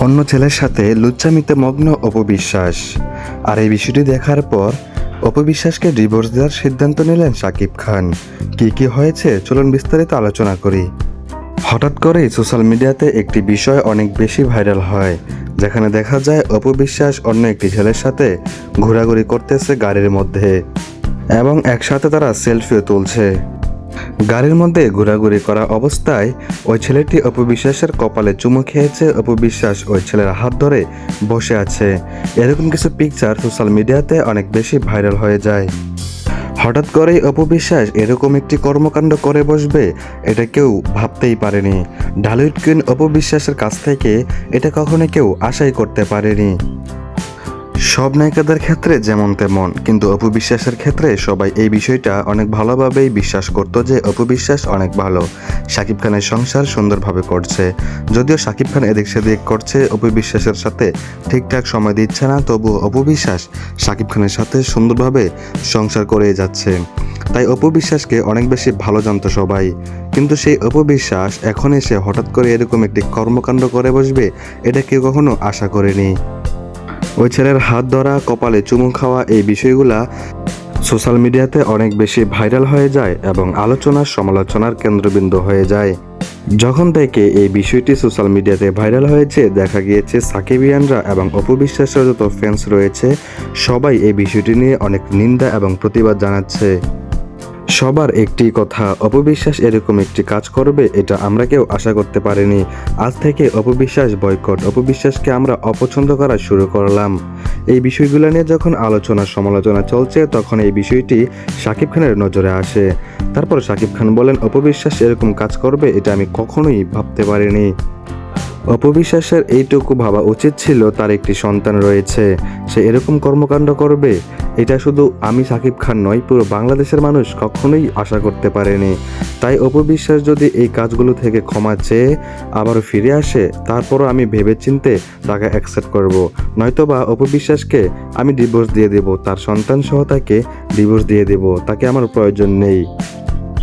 অন্য ছেলের সাথে লুচ্চামিতে মগ্ন অপু বিশ্বাস। আর এই বিষয়টি দেখার পর অপু বিশ্বাসকে ডিভোর্স দেওয়ার সিদ্ধান্ত নিলেন শাকিব খান। কি হয়েছে চলুন বিস্তারিত আলোচনা করি। হঠাৎ করেই সোশ্যাল মিডিয়াতে একটি বিষয় অনেক বেশি ভাইরাল হয়, যেখানে দেখা যায় অপু বিশ্বাস অন্য একটি ছেলের সাথে ঘোরাঘুরি করতেছে গাড়ির মধ্যে এবং একসাথে তারা সেলফিও তুলছে। গাড়ির মধ্যে ঘোরাঘুরি করা অবস্থায় ওই ছেলেটি অপু বিশ্বাসের কপালে চুমু খেয়েছে। অপু বিশ্বাস ওই ছেলের হাত ধরে বসে আছে। এরকম কিছু পিকচার সোশ্যাল মিডিয়াতে অনেক বেশি ভাইরাল হয়ে যায়। হঠাৎ করেই অপু বিশ্বাস এরকম একটি কর্মকাণ্ড করে বসবে, এটা কেউ ভাবতেই পারেনি। ঢালিউড কুইন অপু বিশ্বাসের কাছ থেকে এটা কখনো কেউ আশাই করতে পারেনি। সব নায়িকাদের ক্ষেত্রে যেমন তেমন, কিন্তু অপু বিশ্বাসের ক্ষেত্রে সবাই এই বিষয়টা অনেক ভালোভাবেই বিশ্বাস করতো যে অপু বিশ্বাস অনেক ভালো, শাকিব খানের সংসার সুন্দরভাবে করছে। যদিও শাকিব খান এদিক সেদিক করছে, অপু বিশ্বাসের সাথে ঠিকঠাক সময় দিচ্ছে না, তবুও অপু বিশ্বাস শাকিব খানের সাথে সুন্দরভাবে সংসার করে যাচ্ছে। তাই অপু বিশ্বাসকে অনেক বেশি ভালো জানতো সবাই। কিন্তু সেই অপু বিশ্বাস এখন এসে হঠাৎ করে এরকম একটি কর্মকাণ্ড করে বসবে, এটা কেউ কখনো আশা করেনি। ওই ছেলের হাত ধরা, কপালে চুমু খাওয়া, এই বিষয়গুলা সোশ্যাল মিডিয়াতে অনেক বেশি ভাইরাল হয়ে যায় এবং আলোচনার সমালোচনার কেন্দ্রবিন্দু হয়ে যায়। যখন থেকে এই বিষয়টি সোশ্যাল মিডিয়াতে ভাইরাল হয়েছে, দেখা গিয়েছে সাকিবিয়ানরা এবং অপু বিশ্বাসের যত ফ্যান্স রয়েছে সবাই এই বিষয়টি নিয়ে অনেক নিন্দা এবং প্রতিবাদ জানাচ্ছে। সবার একটি কথা, অপু বিশ্বাস এরকম একটি কাজ করবে এটা আমরা কেউ আশা করতে পারিনি। আজ থেকে অপু বিশ্বাস বয়কট, অপু বিশ্বাসকে আমরা অপছন্দ করা শুরু করলাম। এই বিষয়গুলো নিয়ে যখন আলোচনা সমালোচনা চলছে, তখন এই বিষয়টি শাকিব খানের নজরে আসে। তারপর শাকিব খান বলেন, অপু বিশ্বাস এরকম কাজ করবে এটা আমি কখনোই ভাবতে পারিনি। অপু বিশ্বাসের এইটুকু ভাবা উচিত ছিল তার একটি সন্তান রয়েছে, সে এরকম কর্মকাণ্ড করবে এটা শুধু আমি শাকিব খান নয়, পুরো বাংলাদেশের মানুষ কখনোই আশা করতে পারেনি। তাই অপু বিশ্বাস যদি এই কাজগুলো থেকে ক্ষমা চেয়ে আবারও ফিরে আসে, তারপরও আমি ভেবেচিন্তে তাকে অ্যাকসেপ্ট করব। নয়তোবা অপু বিশ্বাসকে আমি ডিভোর্স দিয়ে দেব, তার সন্তান সহ তাকে ডিভোর্স দিয়ে দেব, তাকে আমার প্রয়োজন নেই।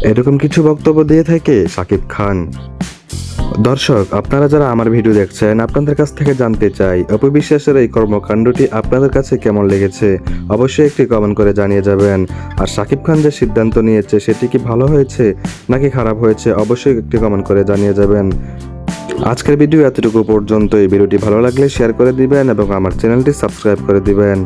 এরকম কিছু বক্তব্য দিয়ে থাকে শাকিব খান। দর্শক, আপনারা যারা আমার ভিডিও দেখছেন, আপনাদের কাছ থেকে জানতে চাই অপু বিশ্বাসের এই কর্মকাণ্ডটি আপনাদের কাছে কেমন লেগেছে, অবশ্যই একটি কমেন্ট করে জানিয়ে যাবেন। আর শাকিব খান যে সিদ্ধান্ত নিয়েছে সেটি কি ভালো হয়েছে নাকি খারাপ হয়েছে, অবশ্যই একটি কমেন্ট করে জানিয়ে যাবেন। আজকের ভিডিও এতটুকু পর্যন্তই। ভিডিওটি ভালো লাগলে শেয়ার করে দিবেন এবং আমার চ্যানেলটি সাবস্ক্রাইব করে দিবেন।